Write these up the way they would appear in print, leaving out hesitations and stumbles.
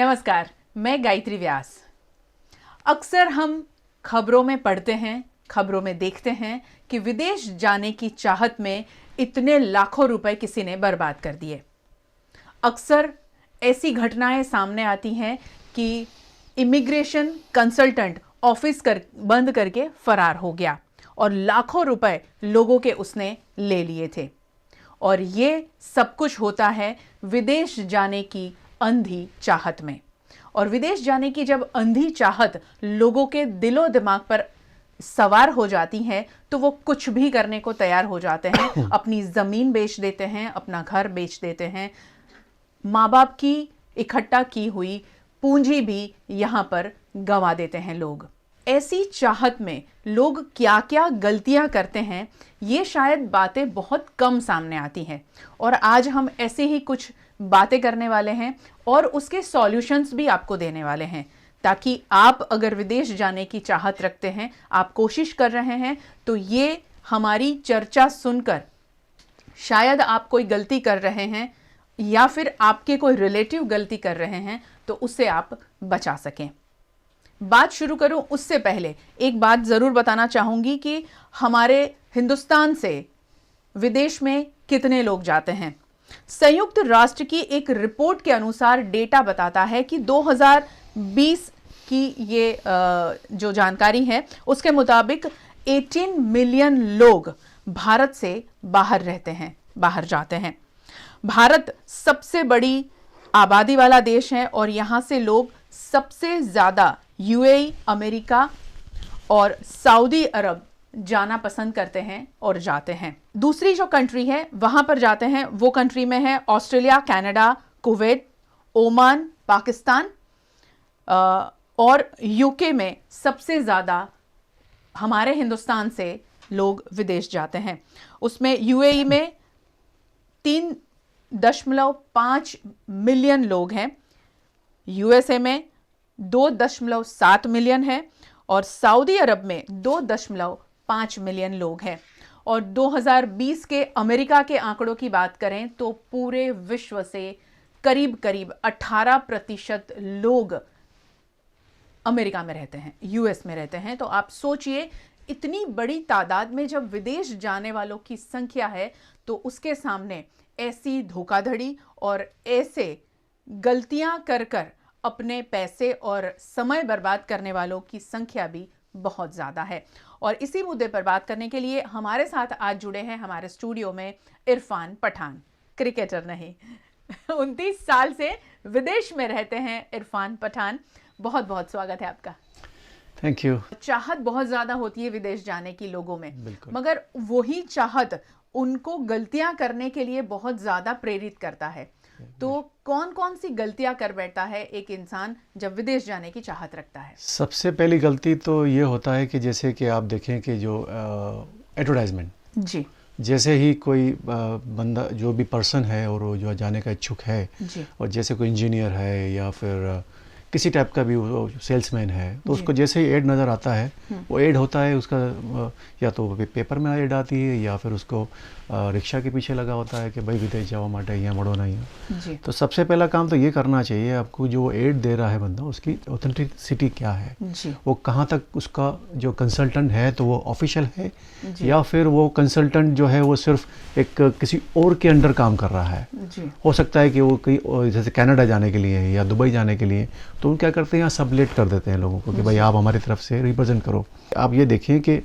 नमस्कार, मैं गायत्री व्यास। अक्सर हम खबरों में पढ़ते हैं, खबरों में देखते हैं कि विदेश जाने की चाहत में इतने लाखों रुपए किसी ने बर्बाद कर दिए। अक्सर ऐसी घटनाएं सामने आती हैं कि इमिग्रेशन कंसल्टेंट ऑफिस बंद करके फरार हो गया और लाखों रुपए लोगों के उसने ले लिए थे। और ये सब कुछ होता है विदेश जाने की अंधी चाहत में। और विदेश जाने की जब अंधी चाहत लोगों के दिलो दिमाग पर सवार हो जाती है तो वो कुछ भी करने को तैयार हो जाते हैं। अपनी जमीन बेच देते हैं, अपना घर बेच देते हैं, माँ बाप की इकट्ठा की हुई पूंजी भी यहाँ पर गंवा देते हैं लोग। ऐसी चाहत में लोग क्या क्या गलतियां करते हैं, ये शायद बातें बहुत कम सामने आती हैं। और आज हम ऐसे ही कुछ बातें करने वाले हैं और उसके सॉल्यूशंस भी आपको देने वाले हैं, ताकि आप अगर विदेश जाने की चाहत रखते हैं, आप कोशिश कर रहे हैं, तो ये हमारी चर्चा सुनकर शायद आप कोई गलती कर रहे हैं या फिर आपके कोई रिलेटिव गलती कर रहे हैं, तो उससे आप बचा सकें। बात शुरू करूं उससे पहले एक बात जरूर बताना चाहूंगी कि हमारे हिंदुस्तान से विदेश में कितने लोग जाते हैं। संयुक्त राष्ट्र की एक रिपोर्ट के अनुसार डेटा बताता है कि 2020 की ये जो जानकारी है उसके मुताबिक 18 मिलियन लोग भारत से बाहर रहते हैं, बाहर जाते हैं। भारत सबसे बड़ी आबादी वाला देश है और यहां से लोग सबसे ज्यादा यूएई, अमेरिका और सऊदी अरब जाना पसंद करते हैं और जाते हैं। दूसरी जो कंट्री है वहां पर जाते हैं, वो कंट्री में है Australia, Canada, Kuwait, Oman, Pakistan और यूके में सबसे ज्यादा हमारे हिंदुस्तान से लोग विदेश जाते हैं। उसमें यूएई में 3.5 मिलियन लोग हैं, यूएसए में 2.7 मिलियन है और सऊदी अरब में 2.5 मिलियन लोग हैं। और 2020 के अमेरिका के आंकड़ों की बात करें तो पूरे विश्व से करीब करीब 18% लोग अमेरिका में रहते हैं, यूएस में रहते हैं। तो आप सोचिए, इतनी बड़ी तादाद में जब विदेश जाने वालों की संख्या है तो उसके सामने ऐसी धोखाधड़ी और ऐसे गलतियां कर कर अपने पैसे और समय बर्बाद करने वालों की संख्या भी बहुत ज़्यादा है। और इसी मुद्दे पर बात करने के लिए हमारे साथ आज जुड़े हैं हमारे स्टूडियो में इरफान पठान, क्रिकेटर नहीं 29 साल से विदेश में रहते हैं इरफान पठान। बहुत बहुत स्वागत है आपका। Thank you. चाहत बहुत ज़्यादा होती है विदेश जाने की लोगों में, मगर वही चाहत उनको गलतियां करने के लिए बहुत ज़्यादा प्रेरित करता है। तो कौन कौन सी गलतियां कर बैठता है एक इंसान जब विदेश जाने की चाहत रखता है? सबसे पहली गलती तो ये होता है कि जैसे कि आप देखें कि जो एडवर्टाइजमेंट जी, जैसे ही कोई बंदा जो भी पर्सन है और वो जो जाने का इच्छुक है जी, और जैसे कोई इंजीनियर है या फिर किसी टाइप का भी वो सेल्समैन है, तो उसको जैसे ही एड नज़र आता है, वो एड होता है उसका या तो पेपर में एड आती है या फिर उसको रिक्शा के पीछे लगा होता है कि भाई विदेश जाओ माटे यहाँ मड़ो नहीं। तो सबसे पहला काम तो ये करना चाहिए आपको, जो एड दे रहा है बंदा उसकी ऑथेंटिसिटी क्या है, वो कहाँ तक उसका जो कंसल्टेंट है तो वो ऑफिशियल है या फिर वो कंसल्टेंट जो है वो सिर्फ एक किसी और के अंडर काम कर रहा है। हो सकता है कि वो कहीं जैसे कनाडा जाने के लिए या दुबई जाने के लिए, तो वो क्या करते हैं यहाँ सबलेट कर देते हैं लोगों को कि भाई आप हमारी तरफ से रिप्रेजेंट करो। आप ये देखिए कि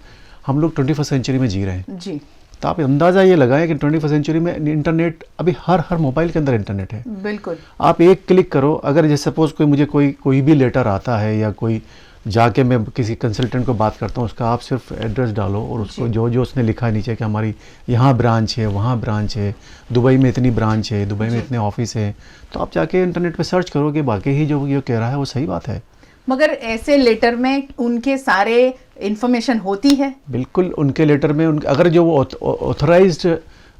हम लोग 21st सेंचुरी में जी रहे हैं जी, तो आप अंदाज़ा ये लगाएं कि 21st सेंचुरी में इंटरनेट अभी हर मोबाइल के अंदर इंटरनेट है। बिल्कुल। आप एक क्लिक करो, अगर जैसे सपोज कोई भी लेटर आता है या कोई जाके मैं किसी कंसल्टेंट को बात करता हूँ, उसका आप सिर्फ एड्रेस डालो और उसको जो उसने लिखा है नीचे कि हमारी यहाँ ब्रांच है, वहाँ ब्रांच है, दुबई में इतनी ब्रांच है, दुबई में इतने ऑफिस है, तो आप जाके इंटरनेट पे सर्च करो कि बाकी ही जो ये कह रहा है वो सही बात है। मगर ऐसे लेटर में उनके सारे इंफॉर्मेशन होती है? बिल्कुल, उनके लेटर में अगर जो वो ऑथराइज्ड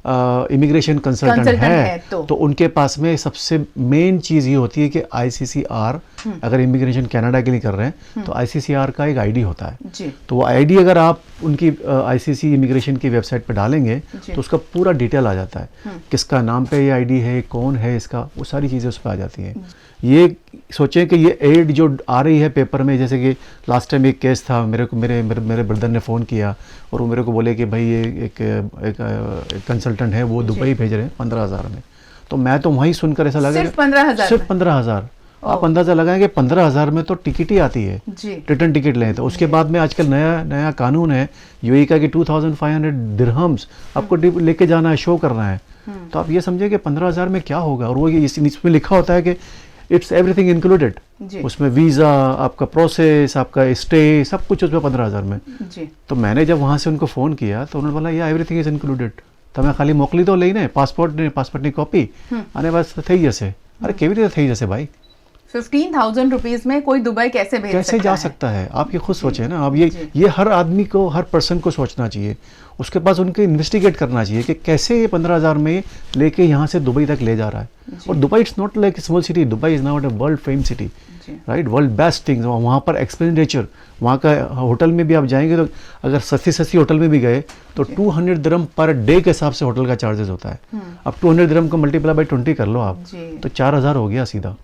इमिग्रेशन कंसल्टेंट है तो उनके पास में सबसे मेन चीज़ ये होती है कि ICCR, अगर इमिग्रेशन कनाडा के लिए कर रहे हैं तो ICCR का एक ID होता है जी। तो वो ID अगर आप उनकी ICC इमिग्रेशन की वेबसाइट पर डालेंगे तो उसका पूरा डिटेल आ जाता है, किसका नाम पे ये ID है, कौन है इसका, वो सारी चीज़ें उस पर आ जाती हैं। ये सोचें कि ये एड जो आ रही है पेपर में, जैसे कि लास्ट टाइम एक केस था, मेरे ब्रदर ने फ़ोन किया और वो मेरे को बोले कि भाई ये एक कंसल्टेंट है, वो दुबई भेज रहे हैं 15,000 में। तो मैं तो वहीं सुनकर ऐसा लगा सिर्फ 15,000 सिर्फ 15,000। आप अंदाजा लगाएं कि 15,000 में तो टिकट ही आती है, रिटर्न टिकट लें तो। उसके बाद में आजकल नया कानून है यूएई का कि 2,500 दिरहम्स आपको लेके जाना है, शो करना है। तो आप ये समझे कि 15,000 में क्या होगा। और वो इसमें लिखा होता है कि इट्स एवरीथिंग इंक्लूडेड, उसमें वीज़ा, आपका प्रोसेस, आपका स्टे, सब कुछ उसमें 15,000 में जी। तो मैंने जब वहाँ से उनको फ़ोन किया तो उन्होंने बोला या एवरीथिंग इज़ इंक्लूडेड। तो मैं खाली मोकली तो लेना है, पासपोर्ट नहीं कॉपी आने बस थे जैसे। अरे केवी रीते थे जैसे भाई 15,000 रुपीज में कोई दुबई कैसे जा सकता है। आप ये खुद सोचें ना। अब ये हर आदमी को, हर पर्सन को सोचना चाहिए, उसके पास उनके इन्वेस्टिगेट करना चाहिए कि कैसे ये 15,000 में लेके यहाँ से दुबई तक ले जा रहा है। और Dubai it's not like small city, Dubai is not a world fame city, right, world best things. वहाँ पर एक्सपेंडिचर, वहाँ का होटल में भी आप जाएंगे तो अगर सस्ती होटल में भी गए तो 200 दिरहम पर डे के हिसाब से होटल का चार्जेस होता है। अब 200 दिरहम को मल्टीप्लाई बाई 20 कर लो आप, तो 4,000 हो गया सीधा।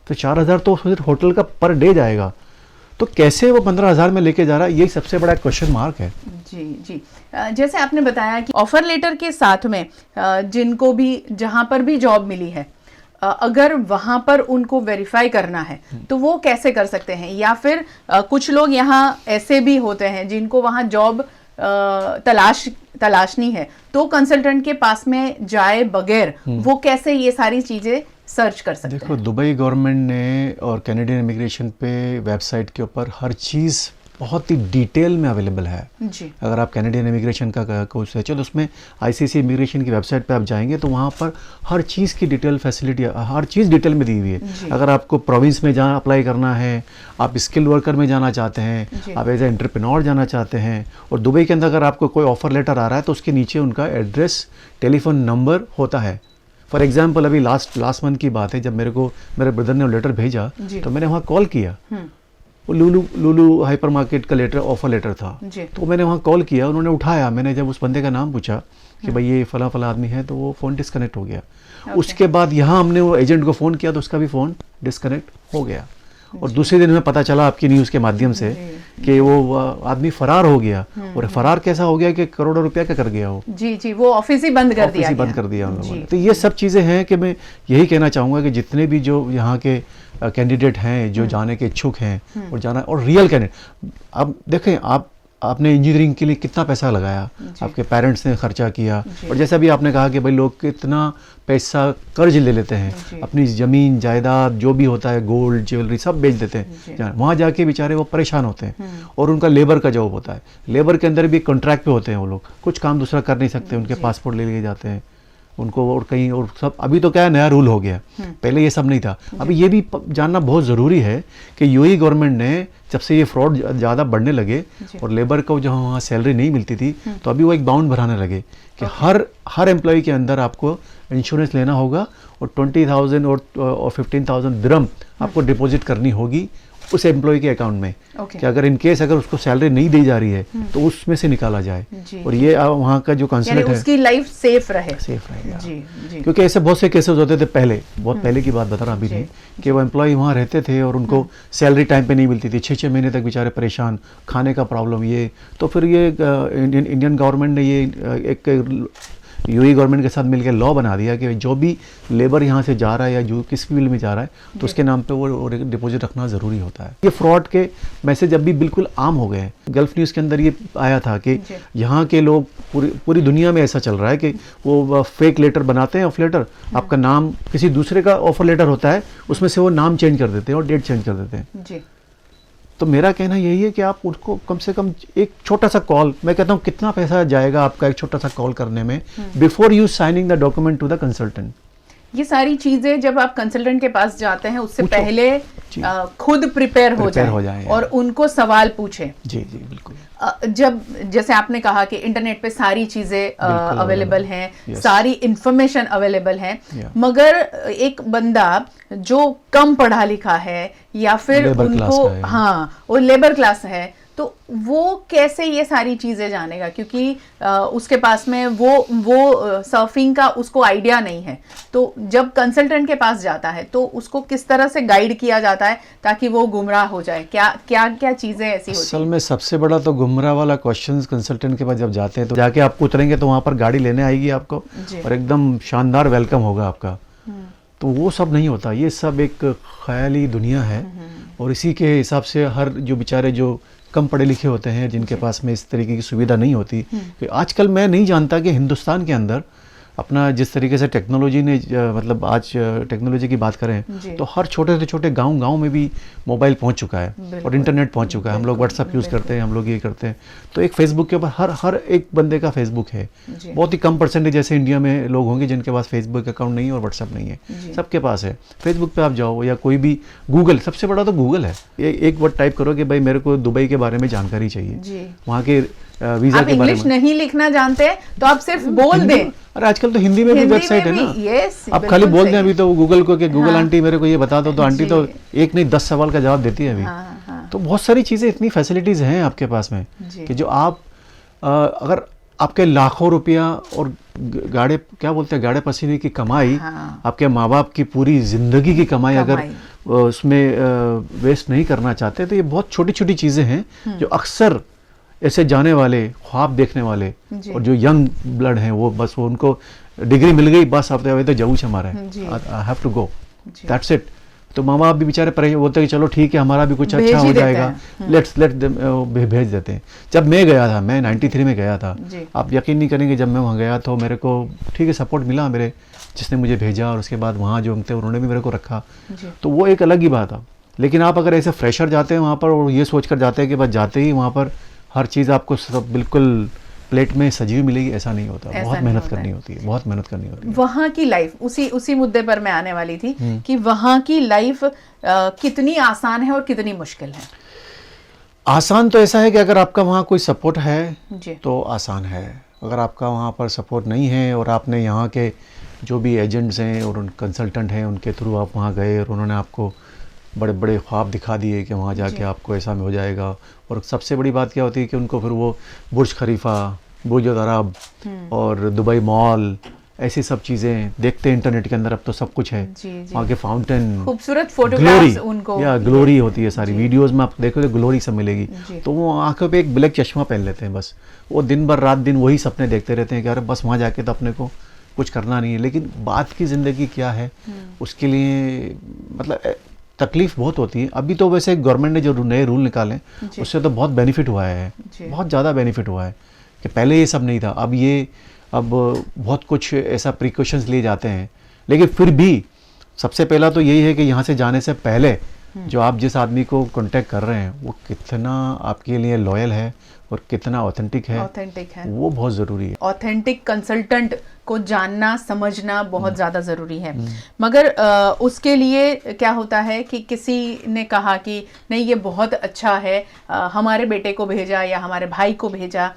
तो 4,000 तो सिर्फ होटल का पर डे जाएगा। तो कैसे वो 15,000 में लेके जा रहा है, यही सबसे बड़ा क्वेश्चन मार्क है। जी जी। जैसे आपने बताया कि ऑफर लेटर के साथ में जिनको भी, जहाँ पर भी जॉब मिली है, अगर वहाँ पर उनको वेरीफाई करना है तो वो कैसे कर सकते हैं? या फिर कुछ लोग यहाँ ऐसे भी होते हैं जिनको वहाँ जॉब तलाशनी है, तो कंसल्टेंट के पास में जाए बगैर वो कैसे ये सारी चीज़ें सर्च कर सकते हैं? देखो, दुबई गवर्नमेंट ने और कैनेडियन इमिग्रेशन पे वेबसाइट के ऊपर हर चीज़ बहुत ही डिटेल में अवेलेबल है जी। अगर आप कैनेडियन इमिग्रेशन का कोर्स है तो उसमें ICC इमिग्रेशन की वेबसाइट पे आप जाएंगे तो वहाँ पर हर चीज़ की डिटेल फैसिलिटी, हर चीज़ डिटेल में दी हुई है। अगर आपको प्रोविंस में जाना अप्लाई करना है, आप स्किल वर्कर में जाना चाहते हैं, आप एज ए एंटरप्रेन्योर जाना चाहते हैं, और दुबई के अंदर अगर आपको कोई ऑफर लेटर आ रहा है तो उसके नीचे उनका एड्रेस, टेलीफोन नंबर होता है। फॉर एग्जाम्पल अभी लास्ट मंथ की बात है, जब मेरे ब्रदर ने लेटर भेजा तो मैंने वहाँ कॉल किया। वो लुलु हाइपर मार्केट का ऑफर लेटर था, तो मैंने वहाँ कॉल किया, उन्होंने उठाया। मैंने जब उस बंदे का नाम पूछा कि भाई ये फला आदमी है, तो वो फ़ोन डिस्कनेक्ट हो गया। उसके बाद यहाँ हमने वो एजेंट को फ़ोन किया तो उसका भी फ़ोन डिस्कनेक्ट हो गया। और दूसरे दिन हमें पता चला आपकी न्यूज़ के माध्यम से कि वो आदमी फरार हो गया। और फरार कैसा हो गया कि करोड़ों रुपया का कर गया हो। जी, वो ऑफिस ही बंद कर दिया उन लोगों ने। तो ये सब चीज़ें हैं कि मैं यही कहना चाहूँगा कि जितने भी जो यहाँ के कैंडिडेट हैं, जो जाने के इच्छुक हैं और जाना, और रियल कैंडिडेट, अब देखें आपने इंजीनियरिंग के लिए कितना पैसा लगाया, आपके पेरेंट्स ने खर्चा किया, और जैसा भी आपने कहा कि भाई लोग कितना पैसा कर्ज ले लेते हैं, अपनी ज़मीन जायदाद जो भी होता है, गोल्ड ज्वेलरी सब बेच देते हैं। वहाँ जाके बेचारे वो परेशान होते हैं। और उनका लेबर का जॉब होता है, लेबर के अंदर भी कॉन्ट्रैक्ट पे होते हैं वो लोग, कुछ काम दूसरा कर नहीं सकते, उनके पासपोर्ट ले लिए जाते हैं उनको, और कहीं और सब। अभी तो क्या है, नया रूल हो गया, पहले ये सब नहीं था। अभी ये भी जानना बहुत ज़रूरी है कि यूएई गवर्नमेंट ने जब से ये फ्रॉड ज़्यादा बढ़ने लगे और लेबर को जहाँ वहाँ सैलरी नहीं मिलती थी, तो अभी वो एक बाउंड बढ़ाने लगे कि हर एम्प्लॉय के अंदर आपको इंश्योरेंस लेना होगा और 20,000 और 15,000 दिरहम आपको डिपॉजिट करनी होगी उस एम्प्लॉय के अकाउंट में, कि अगर इन केस अगर उसको सैलरी नहीं दी जा रही है तो उसमें से निकाला जाए। और ये वहाँ का जो कंसल्टेंट है, उसकी लाइफ सेफ रहेगा। जी। क्योंकि ऐसे बहुत से केसेस होते थे पहले, बहुत पहले की बात बता रहा अभी नहीं, कि वो एम्प्लॉय वहाँ रहते थे और उनको सैलरी टाइम पे नहीं मिलती थी, 6-6 महीने तक बेचारे परेशान, खाने का प्रॉब्लम। ये तो फिर ये इंडियन गवर्नमेंट ने ये एक यूएई गवर्नमेंट के साथ मिलकर लॉ बना दिया कि जो भी लेबर यहाँ से जा रहा है या जो किस फील्ड में जा रहा है तो उसके नाम पे वो डिपॉजिट रखना ज़रूरी होता है। ये फ्रॉड के मैसेज अभी बिल्कुल आम हो गए हैं। गल्फ न्यूज़ के अंदर ये आया था कि यहाँ के लोग पूरी दुनिया में ऐसा चल रहा है कि वो फेक लेटर बनाते हैं, ऑफ लेटर, आपका नाम किसी दूसरे का ऑफर लेटर होता है, उसमें से वो नाम चेंज कर देते हैं और डेट चेंज कर देते हैं। तो मेरा कहना यही है कि आप उसको कम से कम एक छोटा सा कॉल, मैं कहता हूँ कितना पैसा जाएगा आपका एक छोटा सा कॉल करने में, before you signing the document to the consultant. ये सारी चीजें जब आप कंसल्टेंट के पास जाते हैं उससे पहले खुद प्रिपेयर हो जाए और उनको सवाल पूछें। जी बिल्कुल। जब जैसे आपने कहा कि इंटरनेट पे सारी चीजें अवेलेबल हैं, Yes. सारी इंफॉर्मेशन अवेलेबल है, Yeah. मगर एक बंदा जो कम पढ़ा लिखा है या फिर Labor class उनको का है। हाँ वो लेबर क्लास है, तो वो कैसे ये सारी चीजें जानेगा, क्योंकि उसके पास में वो सर्फिंग का उसको आइडिया नहीं है। तो जब कंसल्टेंट के पास जाता है तो उसको किस तरह से गाइड किया जाता है ताकि वो गुमराह हो जाए? क्या क्या क्या चीजें ऐसी होती असल में सबसे बड़ा तो गुमराह वाला क्वेश्चन कंसल्टेंट के पास जब जाते हैं तो जाके आप उतरेंगे तो वहाँ पर गाड़ी लेने आएगी आपको जी। और एकदम शानदार वेलकम होगा आपका। तो वो सब नहीं होता, ये सब एक ख्याली दुनिया है और इसी के हिसाब से हर जो बेचारे जो कम पढ़े लिखे होते हैं जिनके पास में इस तरीके की सुविधा नहीं होती, कि आजकल मैं नहीं जानता कि हिंदुस्तान के अंदर अपना जिस तरीके से टेक्नोलॉजी ने मतलब आज टेक्नोलॉजी की बात करें तो हर छोटे से छोटे गांव में भी मोबाइल पहुंच चुका है और इंटरनेट पहुंच चुका है। हम लोग व्हाट्सअप यूज़ करते हैं, हम लोग ये करते हैं, तो एक फेसबुक के ऊपर हर एक बंदे का फेसबुक है। बहुत ही कम परसेंटेज जैसे इंडिया में लोग होंगे जिनके पास फेसबुक अकाउंट नहीं है और व्हाट्सअप नहीं है, सबके पास है। फेसबुक पे आप जाओ या कोई भी गूगल, सबसे बड़ा तो गूगल है। एक वर्ड टाइप करो कि भाई मेरे को दुबई के बारे में जानकारी चाहिए, वहाँ के वीजा आप के बारे इंग्लिश में। नहीं लिखना जानते तो आप सिर्फ बोल दें। अरे आजकल तो हिंदी में भी वेबसाइट है ना, यस, आप खाली बोल दें अभी तो गूगल को कि गूगल हाँ। आंटी मेरे को ये बता दो, तो आंटी तो एक नहीं 10 सवाल का जवाब देती है अभी। हाँ। तो बहुत सारी चीज़ें, इतनी फैसिलिटीज़ हैं आपके पास में कि जो आप अगर आपके लाखों रुपया और गाड़े क्या बोलते हैं गाड़े पसीने की कमाई, हाँ। आपके माँ बाप की पूरी ज़िंदगी की कमाई अगर उसमें वेस्ट नहीं करना चाहते, तो ये बहुत छोटी छोटी चीज़ें हैं जो अक्सर ऐसे जाने वाले, ख्वाब देखने वाले और जो यंग ब्लड हैं वो बस वो उनको डिग्री मिल गई, बस अब तो जाऊँ हमारा I have to go, that's it. तो माँ बाप भी बेचारे परेशान बोलते हैं कि चलो ठीक है हमारा भी कुछ अच्छा हो जाएगा, लेट्स भेज देते हैं। जब मैं गया था, मैं 93 में गया था, आप यकीन नहीं करेंगे, जब मैं वहाँ गया तो मेरे को ठीक है सपोर्ट मिला मेरे जिसने मुझे भेजा, और उसके बाद वहाँ जो थे उन्होंने भी मेरे को रखा, तो वो एक अलग ही बात है। लेकिन आप अगर ऐसे फ्रेशर जाते हैं वहाँ पर और ये सोच कर जाते हैं कि बस जाते ही वहाँ पर हर चीज़ आपको सब बिल्कुल प्लेट में सजी हुई मिलेगी, ऐसा नहीं होता। बहुत मेहनत करनी होती है, बहुत मेहनत करनी होती है। वहाँ की लाइफ, उसी मुद्दे पर मैं आने वाली थी कि वहाँ की लाइफ कितनी आसान है और कितनी मुश्किल है। आसान तो ऐसा है कि अगर आपका वहाँ कोई सपोर्ट है तो आसान है। अगर आपका वहाँ पर सपोर्ट नहीं है और आपने यहाँ के जो भी एजेंट्स हैं और कंसल्टेंट हैं उनके थ्रू आप वहाँ गए और उन्होंने आपको बड़े बड़े ख्वाब दिखा दिए कि वहाँ जाके आपको ऐसा में हो जाएगा, और सबसे बड़ी बात क्या होती है कि उनको फिर वो बुर्ज खलीफा, बुर्ज अरब और दुबई मॉल, ऐसी सब चीज़ें देखते हैं इंटरनेट के अंदर। अब तो सब कुछ है, वहाँ के फाउंटेन, खूबसूरत फोटोग्राफ्स उनको, या ग्लोरी होती है सारी वीडियोस में आप देखो तो ग्लोरी सब मिलेगी। तो वो आंखों पे एक ब्लैक चश्मा पहन लेते हैं, बस वो दिन भर रात दिन वही सपने देखते रहते हैं कि अरे बस वहाँ जाके तो अपने को कुछ करना नहीं है। लेकिन बात की ज़िंदगी क्या है, उसके लिए मतलब तकलीफ बहुत होती है। अभी तो वैसे गवर्नमेंट ने जो नए रूल निकाले उससे तो बहुत बेनिफिट हुआ है, बहुत ज़्यादा बेनिफिट हुआ है कि पहले ये सब नहीं था। अब बहुत कुछ ऐसा प्रिकॉशंस लिए जाते हैं, लेकिन फिर भी सबसे पहला तो यही है कि यहाँ से जाने से पहले जो आप जिस आदमी को कांटेक्ट कर रहे हैं वो कितना आपके लिए लॉयल है और कितना ऑथेंटिक है, वो बहुत ज़रूरी है। ऑथेंटिक कंसल्टेंट को जानना समझना बहुत ज़्यादा ज़रूरी है। मगर उसके लिए क्या होता है कि किसी ने कहा कि नहीं ये बहुत अच्छा है, हमारे बेटे को भेजा या हमारे भाई को भेजा,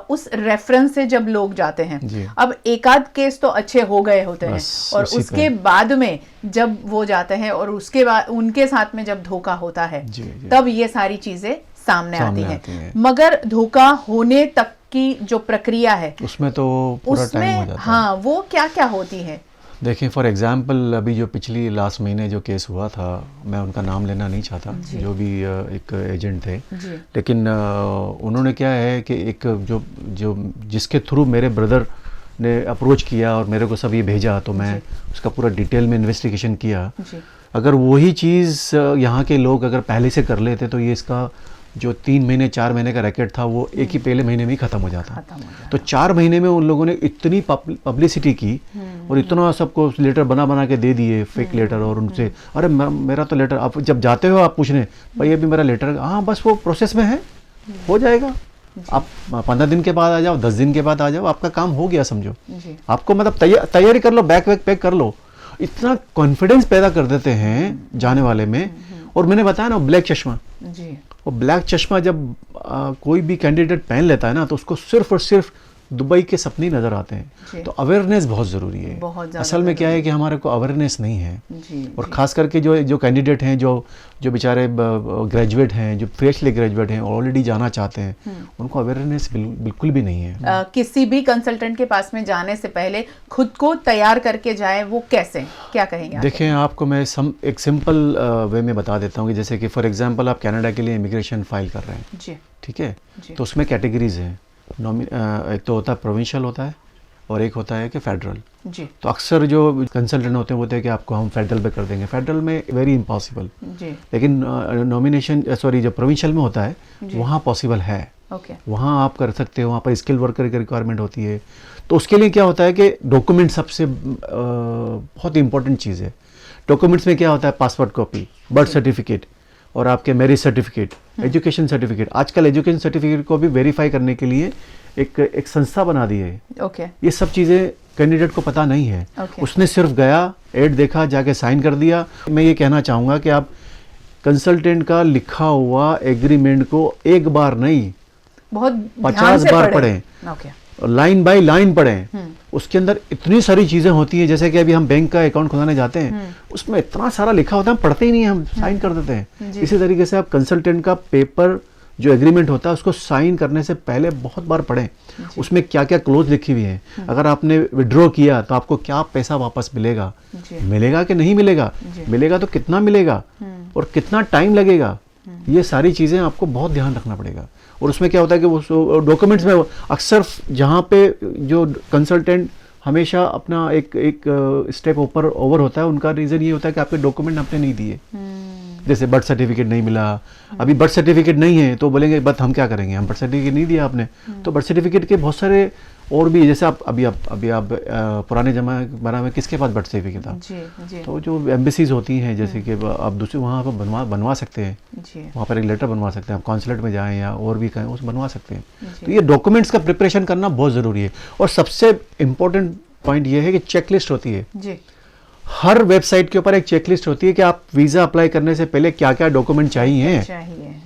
उस रेफरेंस से जब लोग जाते हैं, अब एक आध केस तो अच्छे हो गए होते हैं और उसके बाद में जब वो जाते हैं और उसके बाद उनके साथ में जब धोखा होता है तब ये सारी चीज़ें सामने आती हैं। मगर धोखा होने तक की जो प्रक्रिया है उसमें तो पूरा टाइम हो जाता है। हाँ, वो क्या क्या होती है? देखिए फॉर एग्जांपल अभी जो पिछली लास्ट महीने जो केस हुआ था, मैं उनका नाम लेना नहीं चाहता, जो भी एक एजेंट थे, लेकिन उन्होंने क्या है कि एक जो जिसके थ्रू मेरे ब्रदर ने अप्रोच किया और मेरे को सब ये भेजा, तो मैं उसका पूरा डिटेल में इन्वेस्टिगेशन किया। अगर वही चीज़ यहाँ के लोग अगर पहले से कर लेते तो ये इसका जो 3 महीने 4 महीने का रैकेट था वो एक ही पहले महीने में ही ख़त्म हो जाता। तो 4 महीने में उन लोगों ने इतनी पब्लिसिटी की और इतना सबको लेटर बना के दे दिए, फेक लेटर, और उनसे अरे मेरा तो लेटर, आप जब जाते हो आप पूछने भाई अभी मेरा लेटर, हाँ बस वो प्रोसेस में है, हो जाएगा, आप 15 दिन के बाद आ जाओ, 10 दिन के बाद आ जाओ, आपका काम हो गया समझो। आपको मतलब तैयारी कर लो, बैग पैक कर लो। इतना कॉन्फिडेंस पैदा कर देते हैं जाने वाले में। और मैंने बताया ना ब्लैक चश्मा जी, वो ब्लैक चश्मा जब कोई भी कैंडिडेट पहन लेता है ना तो उसको सिर्फ और सिर्फ दुबई के सपने नजर आते हैं। तो अवेयरनेस बहुत ज़रूरी है। असल में क्या है कि हमारे को अवेयरनेस नहीं है जी, और ख़ास करके जो कैंडिडेट हैं जो बेचारे ग्रेजुएट हैं, जो फ्रेशली ग्रेजुएट हैं, ऑलरेडी जाना चाहते हैं, उनको अवेयरनेस बिल्कुल भी नहीं है। किसी भी कंसल्टेंट के पास में जाने से पहले खुद को तैयार करके जाए, वो कैसे, क्या कहेंगे? देखें, आपको मैं एक सिंपल वे में बता देता हूँ कि जैसे कि फॉर एग्जांपल आप कनाडा के लिए इमिग्रेशन फाइल कर रहे हैं जी, ठीक है, तो उसमें कैटेगरीज हैं। एक तो होता है प्रोविंशियल होता है और एक होता है कि फेडरल जी। तो अक्सर जो कंसल्टेंट होते हैं वो बोलते हैं कि आपको हम फेडरल पे कर देंगे। फेडरल में वेरी इम्पॉसिबल जी, लेकिन नॉमिनेशन जो प्रोविंशियल में होता है वहाँ पॉसिबल है। ओके, वहाँ आप कर सकते हो, वहाँ पर स्किल वर्कर की रिक्वायरमेंट होती है। तो उसके लिए क्या होता है कि डॉक्यूमेंट सबसे बहुत इंपॉर्टेंट चीज़ है। डॉक्यूमेंट्स में क्या होता है? पासपोर्ट कॉपी, बर्थ सर्टिफिकेट और आपके मैरिज सर्टिफिकेट, एजुकेशन सर्टिफिकेट। आजकल एजुकेशन सर्टिफिकेट को भी वेरीफाई करने के लिए एक संस्था बना दी है। ओके, ये सब चीज़ें कैंडिडेट को पता नहीं है। Okay. उसने सिर्फ गया, एड देखा, जाके साइन कर दिया। मैं ये कहना चाहूँगा कि आप कंसल्टेंट का लिखा हुआ एग्रीमेंट को एक बार नहीं बहुत 50 बार पढ़ें, लाइन बाय लाइन पढ़ें। उसके अंदर इतनी सारी चीज़ें होती हैं, जैसे कि अभी हम बैंक का अकाउंट खुलाने जाते हैं, उसमें इतना सारा लिखा होता है, हम पढ़ते ही नहीं, हम साइन कर देते हैं। इसी तरीके से आप कंसल्टेंट का पेपर जो एग्रीमेंट होता है उसको साइन करने से पहले बहुत बार पढ़ें। उसमें क्या क्या क्लोज लिखी हुई है, अगर आपने विड्रॉ किया तो आपको क्या पैसा वापस मिलेगा, मिलेगा कि नहीं मिलेगा, मिलेगा तो कितना मिलेगा और कितना टाइम लगेगा, ये सारी चीज़ें आपको बहुत ध्यान रखना पड़ेगा। और उसमें क्या होता है कि वो डॉक्यूमेंट्स में अक्सर जहाँ पे जो कंसल्टेंट हमेशा अपना एक स्टेप ऊपर ओवर होता है, उनका रीज़न ये होता है कि आपके डॉक्यूमेंट आपने नहीं दिए। जैसे बर्थ सर्टिफिकेट नहीं मिला, अभी बर्थ सर्टिफिकेट नहीं है तो बोलेंगे बट हम क्या करेंगे, हम बर्थ सर्टिफिकेट नहीं दिया आपने। तो बर्थ सर्टिफिकेट के बहुत सारे और भी, जैसे आप पुराने जमाने में किसके पास बर्थ सर्टिफिकेट था? जी। तो जो एम्बेसीज होती हैं, जैसे कि आप दूसरे वहाँ पर बनवा सकते हैं जी। वहाँ पर एक लेटर बनवा सकते हैं, आप कॉन्सुलेट में जाएं या और भी कहें, उस बनवा सकते हैं। तो ये डॉक्यूमेंट्स का प्रिपरेशन करना बहुत ज़रूरी है। और सबसे इम्पोर्टेंट पॉइंट ये है कि चेकलिस्ट होती है जी। हर वेबसाइट के ऊपर एक चेकलिस्ट होती है कि आप वीज़ा अप्लाई करने से पहले क्या क्या डॉक्यूमेंट चाहिए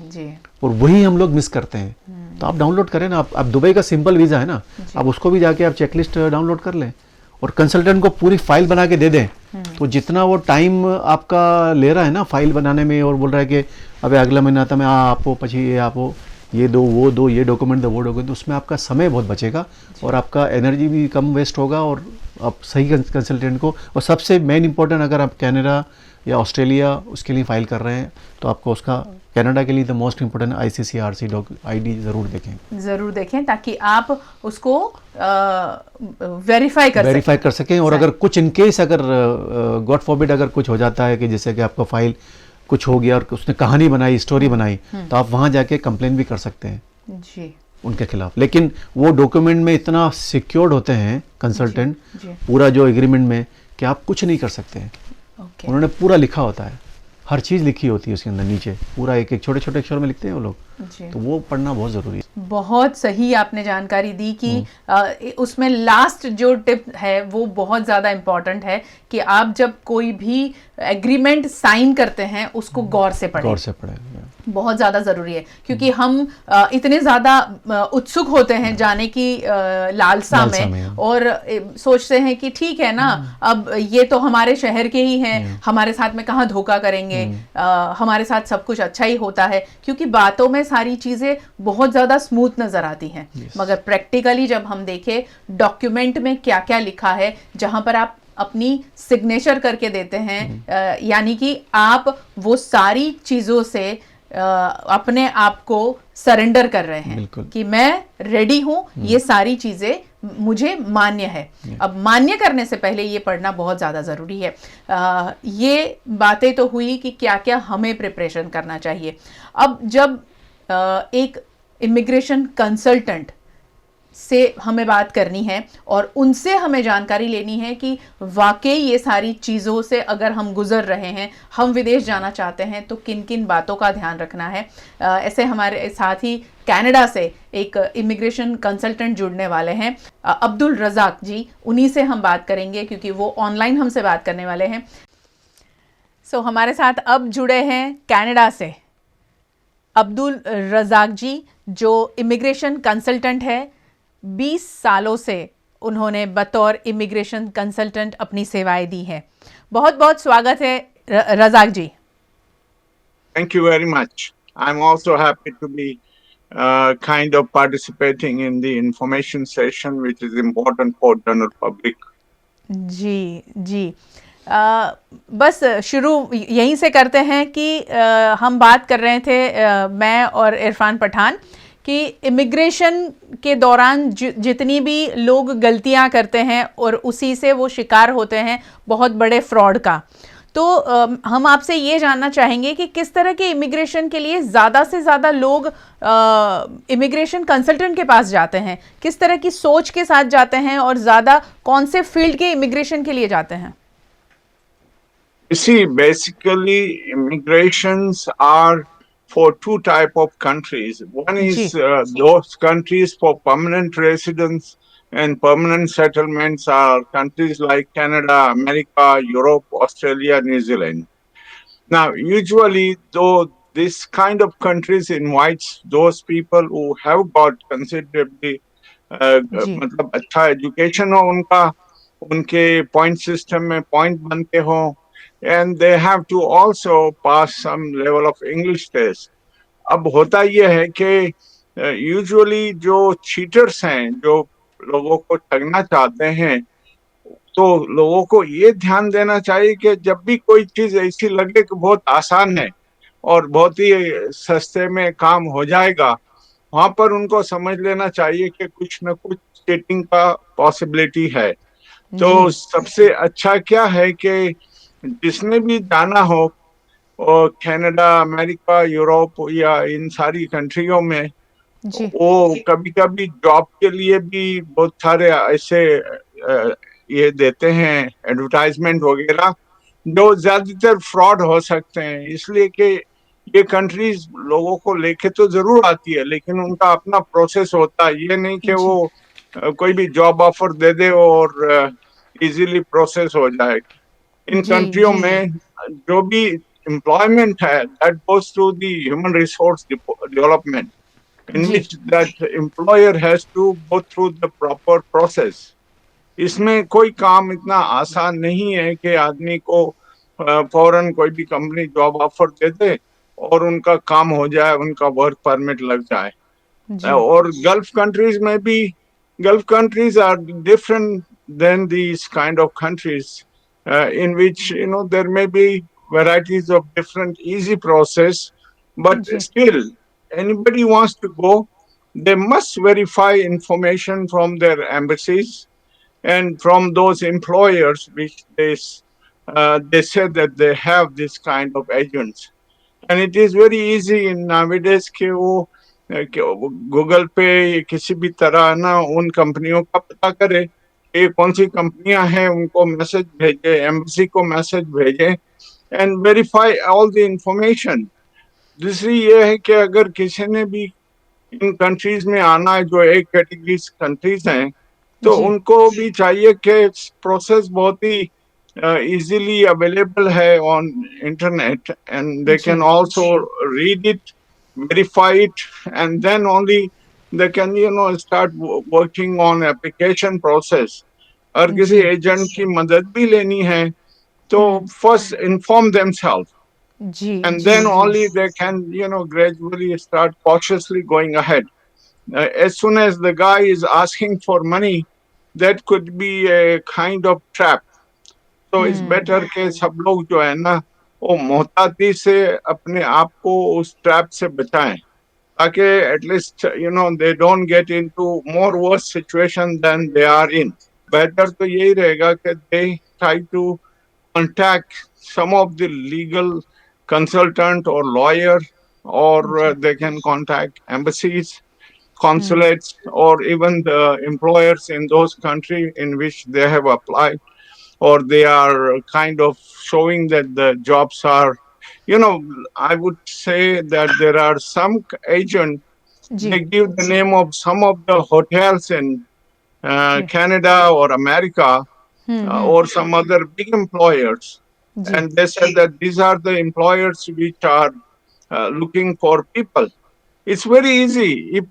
जी। और वही हम लोग मिस करते हैं। तो आप डाउनलोड करें ना, आप दुबई का सिंपल वीज़ा है ना, आप उसको भी जाके आप चेकलिस्ट डाउनलोड कर लें और कंसल्टेंट को पूरी फाइल बना के दे दें। तो जितना वो टाइम आपका ले रहा है ना फाइल बनाने में, और बोल रहा है कि अबे अगला महीना था मैं आपको पची ये आपको ये दो वो दो, ये डॉक्यूमेंट दो वो डॉक्यूमेंट, उसमें आपका समय बहुत बचेगा और आपका एनर्जी भी कम वेस्ट होगा और आप सही कंसल्टेंट को। और सबसे मेन इंपॉर्टेंट, अगर आप कनाडा या ऑस्ट्रेलिया उसके लिए फ़ाइल कर रहे हैं तो आपको उसका कनाडा के लिए the most important ICCRC ID ज़रूर देखें ताकि आप उसको वेरीफाई कर सकें। और अगर कुछ इनकेस अगर गॉड फॉरबिड अगर कुछ हो जाता है कि जैसे कि आपका फाइल कुछ हो गया और उसने कहानी बनाई, स्टोरी बनाई, तो आप वहाँ जाके कंप्लेन भी कर सकते हैं जी उनके खिलाफ। लेकिन वो डॉक्यूमेंट में इतना सिक्योर्ड होते हैं कंसल्टेंट पूरा जो एग्रीमेंट में कि आप कुछ नहीं कर सकते हैं। उन्होंने पूरा लिखा होता है, हर चीज़ लिखी होती है उसके अंदर नीचे, पूरा एक एक छोटे छोटे अक्षर में लिखते हैं वो लोग। तो वो पढ़ना बहुत ज़रूरी है। बहुत सही आपने जानकारी दी कि उसमें लास्ट जो टिप है वो बहुत ज़्यादा इम्पॉर्टेंट है कि आप जब कोई भी एग्रीमेंट साइन करते हैं उसको गौर से पढ़ें। बहुत ज़्यादा ज़रूरी है, क्योंकि हम इतने ज़्यादा उत्सुक होते हैं जाने की लालसा में और सोचते हैं कि ठीक है ना, अब ये तो हमारे शहर के ही हैं, हमारे साथ में कहाँ धोखा करेंगे, हमारे साथ सब कुछ अच्छा ही होता है, क्योंकि बातों में सारी चीज़ें बहुत ज़्यादा स्मूथ नज़र आती हैं। मगर प्रैक्टिकली जब हम देखें डॉक्यूमेंट में क्या क्या लिखा है, जहाँ पर आप अपनी सिग्नेचर करके देते हैं, यानी कि आप वो सारी चीज़ों से अपने आप को सरेंडर कर रहे हैं कि मैं रेडी हूं, ये सारी चीजें मुझे मान्य है। अब मान्य करने से पहले ये पढ़ना बहुत ज़्यादा ज़रूरी है। ये बातें तो हुई कि क्या क्या हमें प्रिपरेशन करना चाहिए। अब जब एक इमिग्रेशन कंसल्टेंट से हमें बात करनी है और उनसे हमें जानकारी लेनी है कि वाकई ये सारी चीज़ों से अगर हम गुजर रहे हैं, हम विदेश जाना चाहते हैं, तो किन किन बातों का ध्यान रखना है। ऐसे हमारे साथ ही कनाडा से एक इमिग्रेशन कंसल्टेंट जुड़ने वाले हैं, अब्दुल रज़ाक जी। उन्हीं से हम बात करेंगे क्योंकि वो ऑनलाइन हमसे बात करने वाले हैं। सो हमारे साथ अब जुड़े हैं कनाडा से अब्दुल रज़ाक जी, जो इमिग्रेशन कंसल्टेंट है। 20 सालों से उन्होंने बतौर इमिग्रेशन कंसल्टेंट अपनी सेवाएं दी हैं। बहुत बहुत स्वागत है रज़ाक जी। Thank you very much. I'm also happy to be kind of participating in the information session, which is important for general public. जी जी। बस शुरू यहीं से करते हैं कि हम बात कर रहे थे मैं और इरफान पठान कि इमिग्रेशन के दौरान जितनी भी लोग गलतियां करते हैं और उसी से वो शिकार होते हैं बहुत बड़े फ्रॉड का। तो हम आपसे ये जानना चाहेंगे कि किस तरह के इमिग्रेशन के लिए ज़्यादा से ज़्यादा लोग इमिग्रेशन कंसल्टेंट के पास जाते हैं, किस तरह की सोच के साथ जाते हैं और ज़्यादा कौन से फील्ड के इमिग्रेशन के लिए जाते हैं? You see, basically, immigrations are for two type of countries. One is those countries for permanent residents and permanent settlements are countries like Canada, America, Europe, Australia, New Zealand. Now, usually, though, this kind of countries invites those people who have got considerably मतलब अच्छा education हो उनका, उनके point system में point बनते हो, and they have to also pass some level of English test. अब होता यह है कि यूजुअली जो चीटर्स हैं, जो लोगों को ठगना चाहते हैं, तो लोगों को ये ध्यान देना चाहिए कि जब भी कोई चीज ऐसी लगे कि बहुत आसान है और बहुत ही सस्ते में काम हो जाएगा, वहां पर उनको समझ लेना चाहिए कि कुछ न कुछ चीटिंग का पॉसिबिलिटी है। तो सबसे अच्छा क्या है कि जिसने भी जाना हो और कनाडा, अमेरिका, यूरोप या इन सारी कंट्रियों में, वो कभी कभी जॉब के लिए भी बहुत सारे ऐसे ये देते हैं एडवर्टाइजमेंट वगैरह, जो ज्यादातर फ्रॉड हो सकते हैं। इसलिए कि ये कंट्रीज लोगों को लेके तो जरूर आती है, लेकिन उनका अपना प्रोसेस होता है। ये नहीं कि वो कोई भी जॉब ऑफर दे दे और इजीली प्रोसेस हो जाएगी। इन कंट्रियों में जो भी एम्प्लॉयमेंट है, that goes through the human resource development, in which that employer has to go through the proper process. इसमें कोई काम इतना आसान नहीं है कि आदमी को फौरन कोई भी कंपनी जॉब ऑफर दे दे और उनका काम हो जाए, उनका वर्क परमिट लग जाए। और गल्फ कंट्रीज में भी, gulf countries are different than these kind of countries in which there may be varieties of different easy process, but still anybody wants to go, they must verify information from their embassies and from those employers which they say that they have this kind of agents. And it is very easy in nowadays कि वो Google पे किसी भी तरह ना उन कंपनियों का पता करे, ये कौन सी कंपनियां हैं, उनको मैसेज भेजे, एम्बेसी को मैसेज भेजे and verify all the information. दूसरी ये है कि अगर किसी ने भी इन कंट्रीज में आना है, जो एक कैटेगरी कंट्रीज हैं, तो उनको भी चाहिए कि प्रोसेस बहुत ही इजीली अवेलेबल है on internet, and they can also read it, verify it, and then only they can start working on application process. और किसी एजेंट की मदद भी लेनी है तो first inform themselves, and then only they can gradually start cautiously going ahead. As soon as the guy is asking for money, that could be a kind of trap. So it's better कि सब लोग जो है ना वो मोहताती से अपने आप को उस ट्रैप से बचाएं, ताकि at least they don't get into more worse situation than they are in. बेहतर तो यही रहेगा कि they try to contact some of the legal consultant or lawyer, or they can contact embassies consulates or even the employers in those countries in which they have applied, or they are kind of showing that the jobs are, I would say that there are some agents, ji they give the name of some of the hotels in ji Canada or America, or some other big employers. Ji And they said that these are the employers which are looking for people. It's very easy. If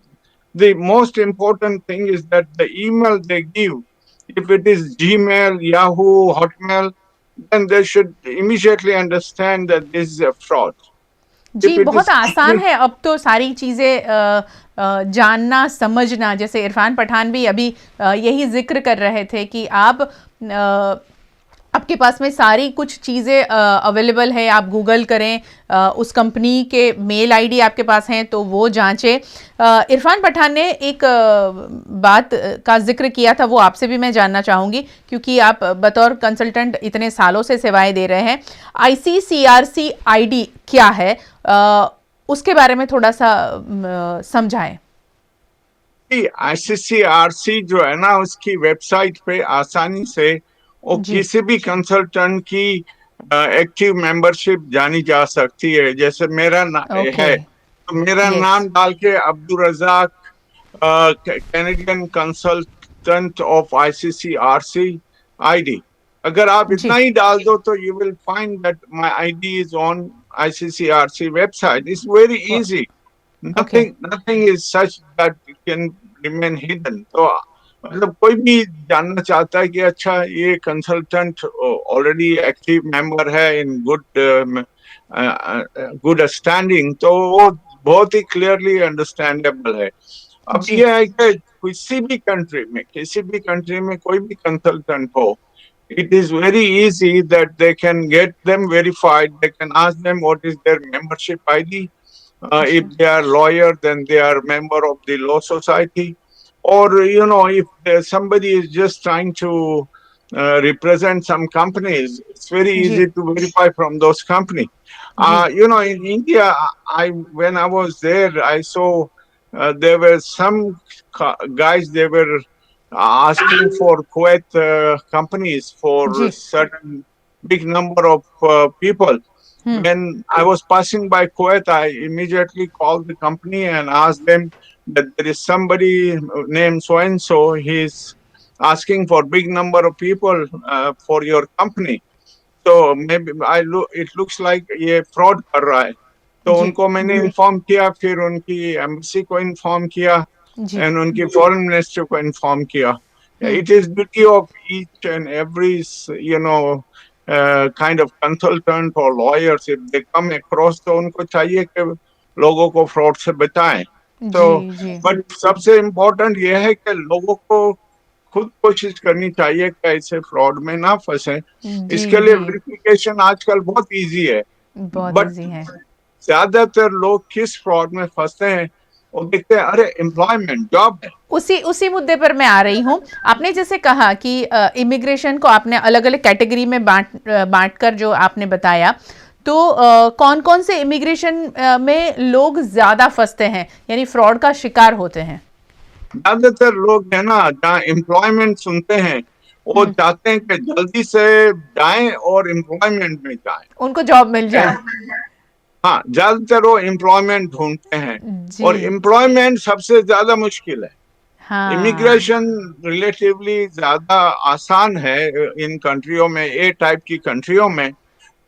the most important thing is that the email they give, if it is Gmail, Yahoo, Hotmail, then they should immediately understand that this is a fraud. Ji If it बहुत is आसान है अब तो सारी चीज़ें जानना समझना। जैसे इरफान पठान भी अभी यही जिक्र कर रहे थे कि आप आपके पास में सारी कुछ चीज़ें अवेलेबल है, आप गूगल करें, उस कंपनी के मेल आईडी आपके पास हैं तो वो जांचें। इरफान पठान ने एक बात का जिक्र किया था, वो आपसे भी मैं जानना चाहूँगी क्योंकि आप बतौर कंसल्टेंट इतने सालों से सेवाएं दे रहे हैं। ICCRC आईडी क्या है, उसके बारे में थोड़ा सा समझाएं। ICCRC जो है ना, उसकी वेबसाइट पे आसानी से वो किसी भी कंसल्टेंट की एक्टिव मेंबरशिप जानी जा सकती है। जैसे मेरा है, तो मेरा नाम डाल के Abdul Razak, Canadian consultant of ICCRC ID, अगर आप इतना ही डाल दो तो you will find that my ID is on ICCRC website. It's very easy, nothing is such that can remain hidden. तो मतलब कोई भी जानना चाहता है कि अच्छा ये कंसल्टेंट ऑलरेडी एक्टिव मेंबर है इन गुड स्टैंडिंग, तो वो बहुत ही क्लियरली अंडरस्टैंडेबल है। अब ये है कि किसी भी कंट्री में कोई भी कंसल्टेंट हो, it is very easy that they can get them verified. They can ask them what is their membership ID. If they are lawyer, then they are member of the law society. Or, if somebody is just trying to represent some companies, it's very easy to verify from those companies. In India, when I was there, I saw there were some guys, they were asking for Kuwait companies for certain big number of people. When I was passing by Kuwait, I immediately called the company and asked them that there is somebody named so and so. He's asking for big number of people for your company. So maybe it looks like ये fraud कर रहा है। तो उनको मैंने inform किया, फिर उनकी एम्बेसी को इन्फॉर्म किया एंड उनकी फॉरेन मिनिस्टर को इन्फॉर्म किया। It is duty of each and every kind of consultant or lawyers, if they come across, तो उनको चाहिए कि लोगों को फ्रॉड से बचाएं। तो बट सबसे इम्पोर्टेंट ये है कि लोगों को खुद कोशिश करनी चाहिए कि ऐसे फ्रॉड में ना फंसे। इसके लिए वेरिफिकेशन आजकल बहुत इजी है, बट ज्यादातर लोग किस फ्रॉड में फंसते हैं, वो देखते हैं अरे एम्प्लॉयमेंट जॉब है। उसी मुद्दे पर मैं आ रही हूँ। आपने जैसे कहा कि इमिग्रेशन को आपने अलग अलग कैटेगरी में बांट कर जो आपने बताया, तो कौन कौन से इमिग्रेशन में लोग ज्यादा फंसते हैं, यानी फ्रॉड का शिकार होते हैं? ज्यादातर लोग है ना, जहाँ एम्प्लॉयमेंट सुनते हैं वो चाहते हैं कि जल्दी से जाएं और एम्प्लॉयमेंट में जाएं, उनको जॉब मिल जाए। हाँ, ज्यादातर वो एम्प्लॉयमेंट ढूंढते हैं, और एम्प्लॉयमेंट सबसे ज्यादा मुश्किल है। हाँ। इमिग्रेशन रिलेटिवली ज्यादा आसान है इन कंट्रियों में, ए टाइप की कंट्रियों में।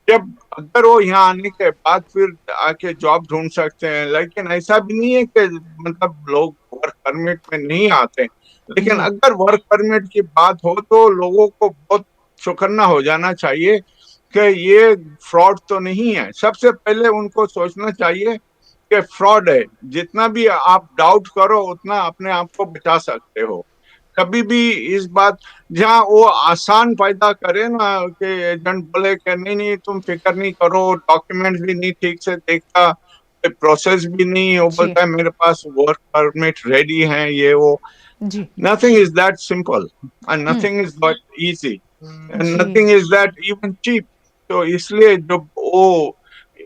जब अगर वो यहाँ आने के बाद फिर आके जॉब ढूंढ सकते हैं, लेकिन ऐसा भी नहीं है कि मतलब लोग वर्क परमिट में नहीं आते। लेकिन अगर वर्क परमिट की बात हो तो लोगों को बहुत चौकन्ना हो जाना चाहिए कि ये फ्रॉड तो नहीं है। सबसे पहले उनको सोचना चाहिए कि फ्रॉड है। जितना भी आप डाउट करो उतना अपने आप को बचा सकते हो। कभी भी इस बात, जहाँ वो आसान पैदा करे ना कि एजेंट बोले कि नहीं तुम फिक्र नहीं करो, डॉक्यूमेंट भी नहीं ठीक से देखता, प्रोसेस भी नहीं, वो बोलता है मेरे पास वर्क परमिट रेडी है, ये वो। Nothing is that simple and nothing is that easy and nothing is that even cheap. तो इसलिए जब वो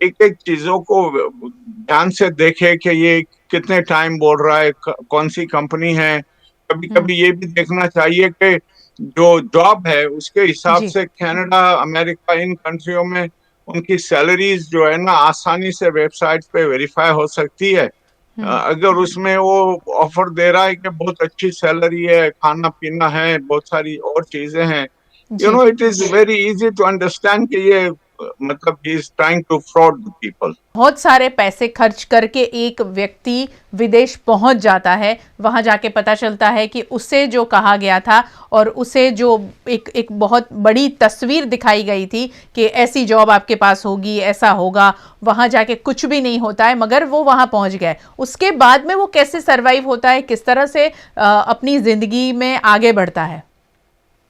एक एक चीजों को ध्यान से देखे कि ये कितने टाइम बोल रहा है, कौन सी कंपनी है। कभी कभी ये भी देखना चाहिए कि जो जॉब है उसके हिसाब जी से कनाडा, अमेरिका, इन कंट्रियों में उनकी सैलरीज जो है ना आसानी से वेबसाइट पे वेरीफाई हो सकती है। अगर उसमें वो ऑफर दे रहा है कि बहुत अच्छी सैलरी है, खाना पीना है, बहुत सारी और चीजें हैं, जी it is very easy to understand कि ये मतलब he is trying to fraud the people. बहुत सारे पैसे खर्च करके एक व्यक्ति विदेश पहुंच जाता है, वहां जाके पता चलता है कि उसे जो कहा गया था और उसे जो एक बहुत बड़ी तस्वीर दिखाई गई थी कि ऐसी जॉब आपके पास होगी, ऐसा होगा, वहां जाके कुछ भी नहीं होता है, मगर वो वहां पहुंच गए। उसके बाद में वो कैसे सरवाइव होता है, किस तरह से अपनी जिंदगी में आगे बढ़ता है?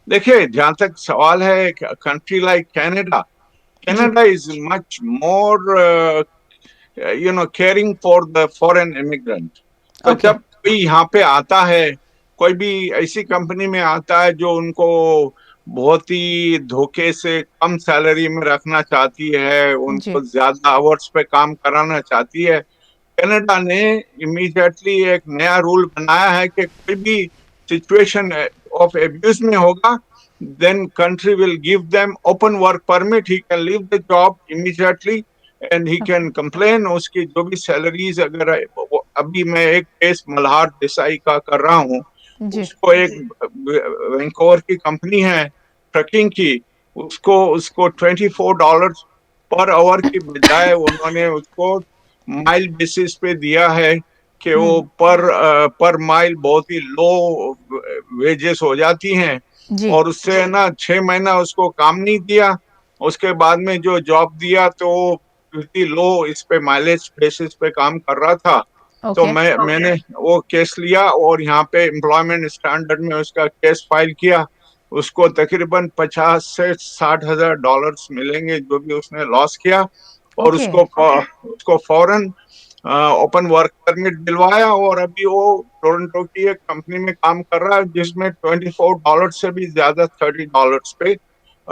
देखिए, जहां तक सवाल है कंट्री लाइक कनाडा, जी Canada is much more caring for the foreign immigrant. तो ओके जब कोई यहाँ पे आता है, कोई भी ऐसी कंपनी में आता है जो उनको बहुत ही धोखे से कम सैलरी में रखना चाहती है, जी उनको ज्यादा आवर्स पे काम कराना चाहती है, कनाडा ने इमीडिएटली एक नया रूल बनाया है कि कोई भी सिचुएशन ऑफ एब्यूज में होगा, then country will give them open work permit, he can leave the job immediately and he can complain। उसकी जो भी सैलरीज अगर अभी मैं एक केस मल्हार देसाई का कर रहा हूँ, जी उसको एक वैंकूवर की कंपनी है ट्रकिंग की, उसको उसको $24 पर आवर की बजाय उन्होंने उसको माइल बेसिस पे दिया है कि वो पर माइल बहुत ही लो वेजेस हो जाती हैं। जी और उससे ना 6 महीना उसको काम नहीं दिया, उसके बाद में जो जॉब दिया तो pretty लो इस पे माइलेज बेसिस पे काम कर रहा था। तो ओके मैंने वो केस लिया और यहाँ पे एम्प्लॉयमेंट स्टैंडर्ड में उसका केस फाइल किया। उसको तकरीबन 50 से 60 हजार डॉलर्स मिलेंगे जो भी उसने लॉस किया। और ओके उसको फौरन ओपन वर्क परमिट दिलवाया और अभी वो टोरंटो की एक कंपनी में काम कर रहा है जिसमें $24 से भी ज्यादा $30 पे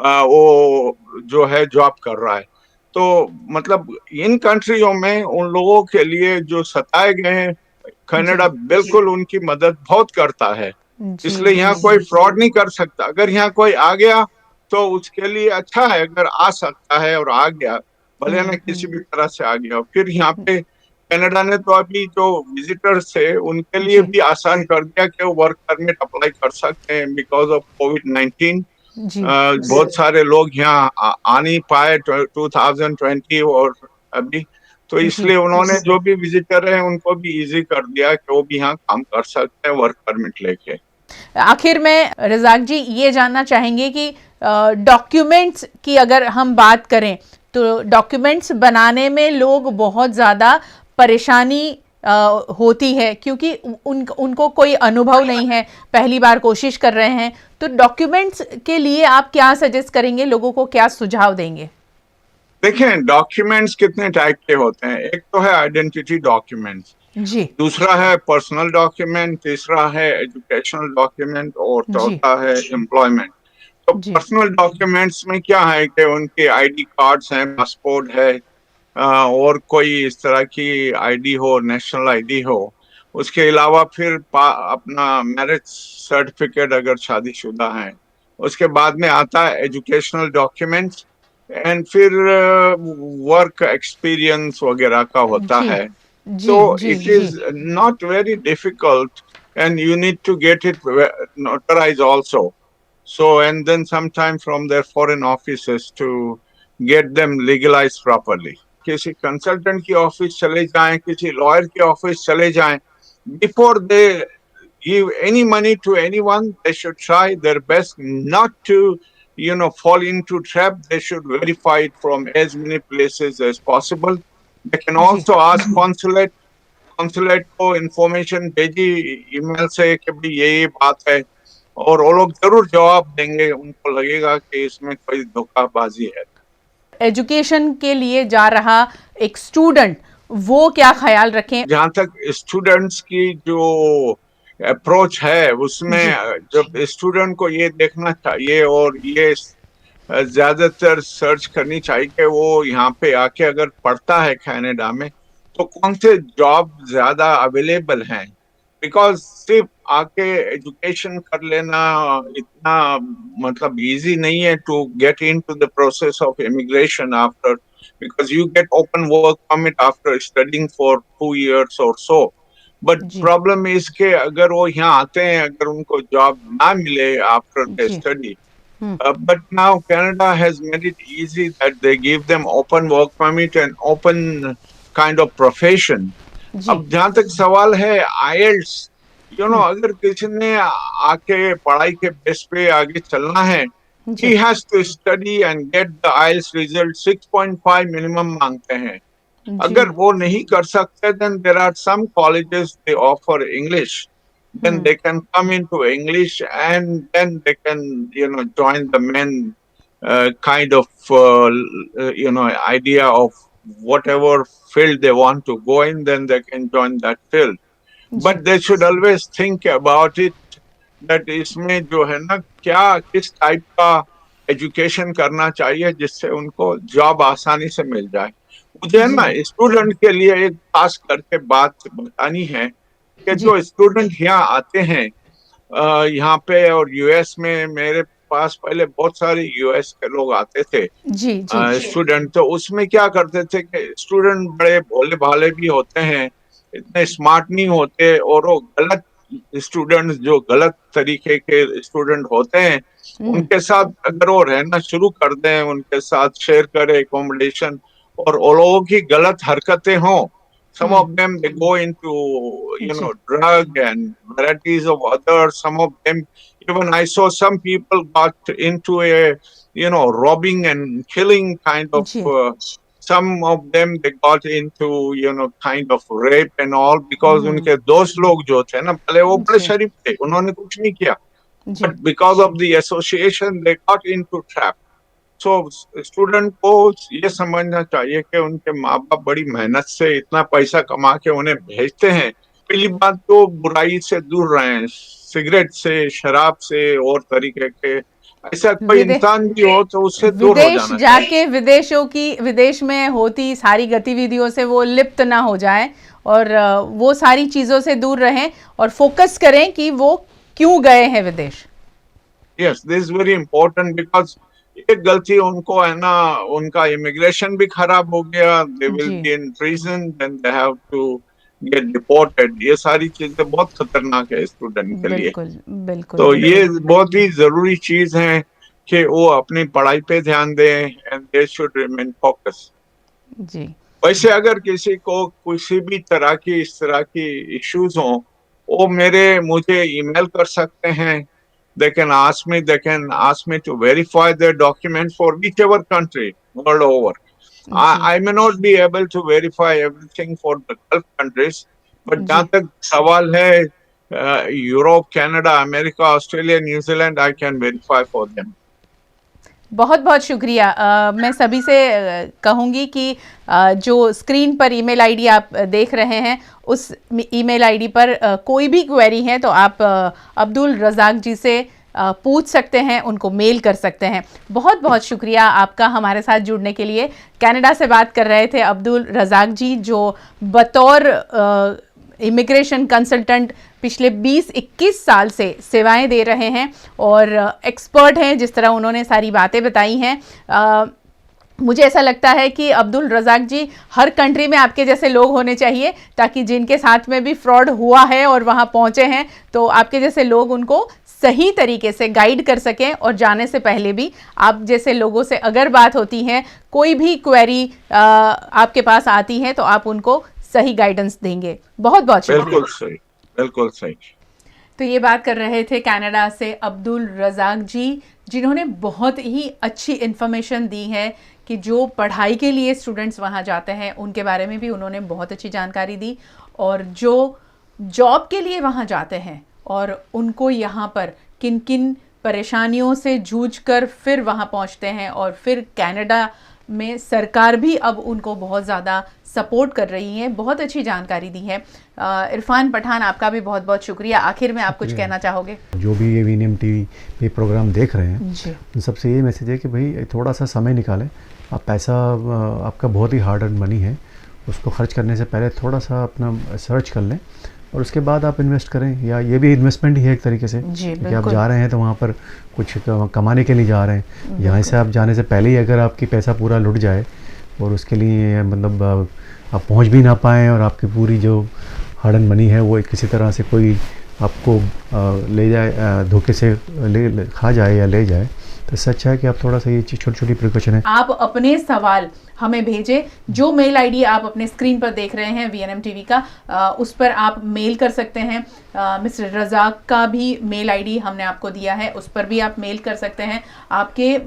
वो जो है जॉब कर रहा है। तो मतलब इन कंट्रियों में उन लोगों के लिए जो सताए गए हैं, जी कनाडा बिल्कुल उनकी मदद बहुत करता है। जी इसलिए जी यहाँ कोई फ्रॉड नहीं कर सकता। अगर यहाँ कोई आ गया तो उसके लिए अच्छा है, अगर आ सकता है और आ गया, भले ना किसी भी तरह से आ गया। फिर यहाँ पे कनाडा ने तो अभी जो विजिटर्स थे उनके लिए जी भी आसान कर दिया कि वो वर्क परमिट अप्लाई कर सकते हैं बिकॉज ऑफ कोविड-19। जी बहुत सारे लोग यहाँ आ नहीं पाए 2020 और अभी, तो जी इसलिए उन्होंने जो भी विजिटर है उनको भी इजी कर दिया कि वो भी यहाँ काम कर सकते हैं वर्क परमिट लेके। आखिर में रजाक जी ये जानना चाहेंगे कि डॉक्यूमेंट्स की अगर हम बात करें तो डॉक्यूमेंट्स बनाने में लोग बहुत ज़्यादा परेशानी होती है, क्योंकि उनको कोई अनुभव नहीं है, पहली बार कोशिश कर रहे हैं। तो डॉक्यूमेंट्स के लिए आप क्या सजेस्ट करेंगे, लोगों को क्या सुझाव देंगे? देखें, डॉक्यूमेंट्स कितने टाइप के होते हैं। एक तो है आइडेंटिटी डॉक्यूमेंट्स, जी दूसरा है पर्सनल डॉक्यूमेंट, तीसरा है एजुकेशनल डॉक्यूमेंट और जी चौथा है एम्प्लॉयमेंट। तो जी पर्सनल डॉक्यूमेंट्स में क्या है कि उनके आईडी कार्ड्स हैं, पासपोर्ट है, और कोई इस तरह की आईडी हो, नेशनल आईडी हो। उसके अलावा फिर अपना मैरिज सर्टिफिकेट अगर शादीशुदा है। उसके बाद में आता है एजुकेशनल डॉक्यूमेंट्स एंड फिर वर्क एक्सपीरियंस वगैरह का होता जी है। जी So जी it जी is not very difficult, and you need to get it notarized also. So, and then sometime from their foreign offices to get them legalized properly. किसी कंसल्टेंट की ऑफिस चले जाएं, किसी लॉयर की ऑफिस चले जाएं, before they give any money to anyone, they should try their best not to, fall into trap. They should verify it from as many places as possible. They can जी also ask consulate को information भेजी email से कि भाई ये बात है, और वो लोग जरूर जवाब देंगे। उनको लगेगा कि इसमें कोई धोखाबाजी है। एजुकेशन के लिए जा रहा एक स्टूडेंट, वो क्या ख्याल रखें? जहां तक स्टूडेंट्स की जो अप्रोच है उसमें जी जब स्टूडेंट को ये देखना चाहिए और ये ज्यादातर सर्च करनी चाहिए कि वो यहाँ पे आके अगर पढ़ता है कनाडा में तो कौन से जॉब ज्यादा अवेलेबल हैं? बिकॉज सिर्फ आके एजुकेशन कर लेना इतना मतलब इजी नहीं है to get into the process of immigration after, because you get open work permit after studying for 2 years और सो. बट प्रॉब्लम इज के अगर वो यहाँ आते हैं, अगर उनको जॉब ना मिले after the study, but now Canada has made it easy that they give them open work permit and open kind of profession. अब जहाँ तक सवाल है IELTS, अगर किसी ने आके पढ़ाई के बेस पे आगे चलना है, he has to study and get the IELTS result 6.5 minimum मांगते हैं. अगर वो नहीं कर सकते, then there are some colleges they offer English. Then they can come into English and then they can, join the main kind of, idea of whatever field they want to go in, then they can join that field. But they should always think about it that इसमें जो है ना, क्या किस type का education करना चाहिए जिससे उनको जॉब आसानी से मिल जाए. मुझे है ना स्टूडेंट के लिए एक खास करके बात बतानी है कि जो स्टूडेंट यहाँ आते हैं यहाँ पे, और यूएस में मेरे पास पहले बहुत सारे यूएस के लोग आते थे स्टूडेंट, तो उसमें क्या करते थे कि स्टूडेंट बड़े भोले भाले भी होते हैं, इतने स्मार्ट नहीं होते, और वो गलत स्टूडेंट्स जो गलत तरीके के स्टूडेंट होते हैं उनके साथ अगर वो रहना शुरू कर दें, उनके साथ शेयर करें एकोमोडेशन, और वो लोगों की गलत हरकतें हों, some of them they go into drug and varieties of others. Some of them, even I saw some people got into a robbing and killing kind of some of them they got into kind of rape and all, because उनके दोस्त लोग जो थे ना, पहले वो बड़े शरीफ थे, उन्होंने कुछ नहीं किया, but because of the association they got into trap. So student को ये समझना चाहिए कि उनके माँ बाप बड़ी मेहनत से इतना पैसा कमा के उन्हें भेजते हैं. पहली बात तो बुराई से दूर रहें, सिगरेट से, शराब से और तरीके के, ऐसा कोई इंसान भी हो तो उससे दूर हो जाना. जाके विदेश में होती सारी गतिविधियों से वो लिप्त ना हो जाए, और वो सारी चीजों से दूर रहें और फोकस करें कि वो क्यों गए हैं विदेश. Yes, this is very important because एक गलती उनको है ना, उनका इमिग्रेशन भी खराब हो गया, they will be in prison, then they have to get deported. ये सारी चीजें बहुत खतरनाक है स्टूडेंट के लिए. बिल्कुल. तो ये बहुत ही जरूरी चीज है कि वो अपनी पढ़ाई पे ध्यान दें and they should remain focused. जी. वैसे अगर किसी को किसी भी तरह की इस तरह की इश्यूज हों, वो मुझे ईमेल कर सकते हैं. They can ask me to verify their documents for whichever country world over. I may not be able to verify everything for the Gulf countries, but जहाँ तक सवाल है Europe, Canada, America, Australia, New Zealand, I can verify for them. बहुत बहुत शुक्रिया. मैं सभी से कहूँगी कि जो स्क्रीन पर ईमेल आईडी आप देख रहे हैं, उस ईमेल आईडी पर कोई भी क्वेरी है तो आप अब्दुल रज़ाक जी से पूछ सकते हैं, उनको मेल कर सकते हैं. बहुत बहुत शुक्रिया आपका हमारे साथ जुड़ने के लिए. कनाडा से बात कर रहे थे अब्दुल रज़ाक जी, जो बतौर इमिग्रेशन कंसल्टेंट पिछले 20-21 साल से सेवाएं दे रहे हैं और एक्सपर्ट हैं. जिस तरह उन्होंने सारी बातें बताई हैं, मुझे ऐसा लगता है कि अब्दुल रज़ाक जी, हर कंट्री में आपके जैसे लोग होने चाहिए, ताकि जिनके साथ में भी फ्रॉड हुआ है और वहां पहुंचे हैं, तो आपके जैसे लोग उनको सही तरीके से गाइड कर सकें. और जाने से पहले भी आप जैसे लोगों से अगर बात होती है, कोई भी क्वेरी आपके पास आती है, तो आप उनको सही गाइडेंस देंगे. बहुत बहुत शुक्रिया. बिल्कुल सही, बिल्कुल सही. तो ये बात कर रहे थे कनाडा से अब्दुल रज़ाक जी, जिन्होंने बहुत ही अच्छी इन्फॉर्मेशन दी है कि जो पढ़ाई के लिए स्टूडेंट्स वहाँ जाते हैं उनके बारे में भी उन्होंने बहुत अच्छी जानकारी दी, और जो जॉब के लिए वहाँ जाते हैं और उनको यहाँ पर किन किन परेशानियों से जूझकर फिर वहाँ पहुँचते हैं, और फिर कनाडा में सरकार भी अब उनको बहुत ज़्यादा सपोर्ट कर रही है. बहुत अच्छी जानकारी दी है. इरफान पठान, आपका भी बहुत बहुत शुक्रिया. आखिर में आप कुछ कहना चाहोगे? जो भी ये वीनियम टीवी पे प्रोग्राम देख रहे हैं, उन सबसे ये मैसेज है कि भाई थोड़ा सा समय निकालें. आप पैसा आपका बहुत ही हार्ड अर्न मनी है, उसको खर्च करने से पहले थोड़ा सा अपना सर्च कर लें और उसके बाद आप इन्वेस्ट करें, या ये भी इन्वेस्टमेंट ही है एक तरीके से, क्योंकि आप जा रहे हैं तो वहाँ पर कुछ कमाने के लिए जा रहे हैं। यहाँ से आप जाने से पहले ही अगर आपकी पैसा पूरा लुट जाए और उसके लिए मतलब आप पहुँच भी ना पाएँ और आपकी पूरी जो हार्ड एंड मनी है वो किसी तरह से कोई आपको ले जाए, धोखे से खा जाए या ले जाए, तो इससे अच्छा है कि आप थोड़ा सा ये छोटी छोटी प्रिकॉशन है। आप अपने सवाल हमें भेजें, जो मेल आईडी आप अपने स्क्रीन पर देख रहे हैं VNM टीवी का, उस पर आप मेल कर सकते हैं। मिस्टर रज़ाक का भी मेल आईडी हमने आपको दिया है, उस पर भी आप मेल कर सकते हैं। आपके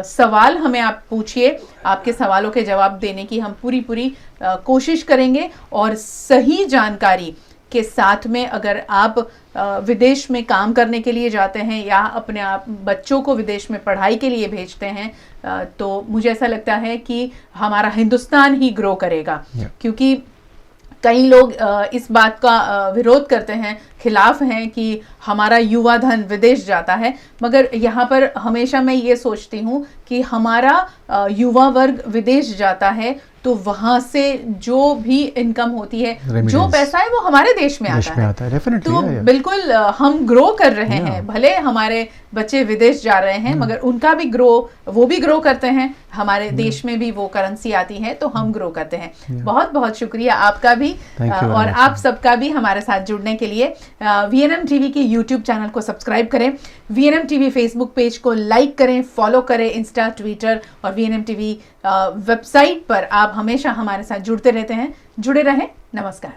सवाल हमें आप पूछिए, आपके सवालों के जवाब देने की हम पूरी कोशिश करेंगे। और सही जानकारी के साथ में अगर आप विदेश में काम करने के लिए जाते हैं या अपने आप बच्चों को विदेश में पढ़ाई के लिए भेजते हैं, तो मुझे ऐसा लगता है कि हमारा हिंदुस्तान ही ग्रो करेगा। क्योंकि कई लोग इस बात का विरोध करते हैं, खिलाफ हैं कि हमारा युवा धन विदेश जाता है, मगर यहाँ पर हमेशा मैं ये सोचती हूँ कि हमारा युवा वर्ग विदेश जाता है तो वहाँ से जो भी इनकम होती है, जो पैसा है वो हमारे देश में आता है। तो बिल्कुल हम ग्रो कर रहे हैं। भले हमारे बच्चे विदेश जा रहे हैं मगर उनका भी वो भी ग्रो करते हैं, हमारे देश में भी वो करेंसी आती है तो हम ग्रो करते हैं। बहुत बहुत शुक्रिया आपका भी और आप सबका भी हमारे साथ जुड़ने के लिए। VNM टीवी के YouTube चैनल को सब्सक्राइब करें, VNM टीवी फेसबुक पेज को लाइक करें, फॉलो करें, इंस्टा, ट्विटर और VNM टीवी वेबसाइट पर आप हमेशा हमारे साथ जुड़ते रहते हैं। जुड़े रहें। नमस्कार।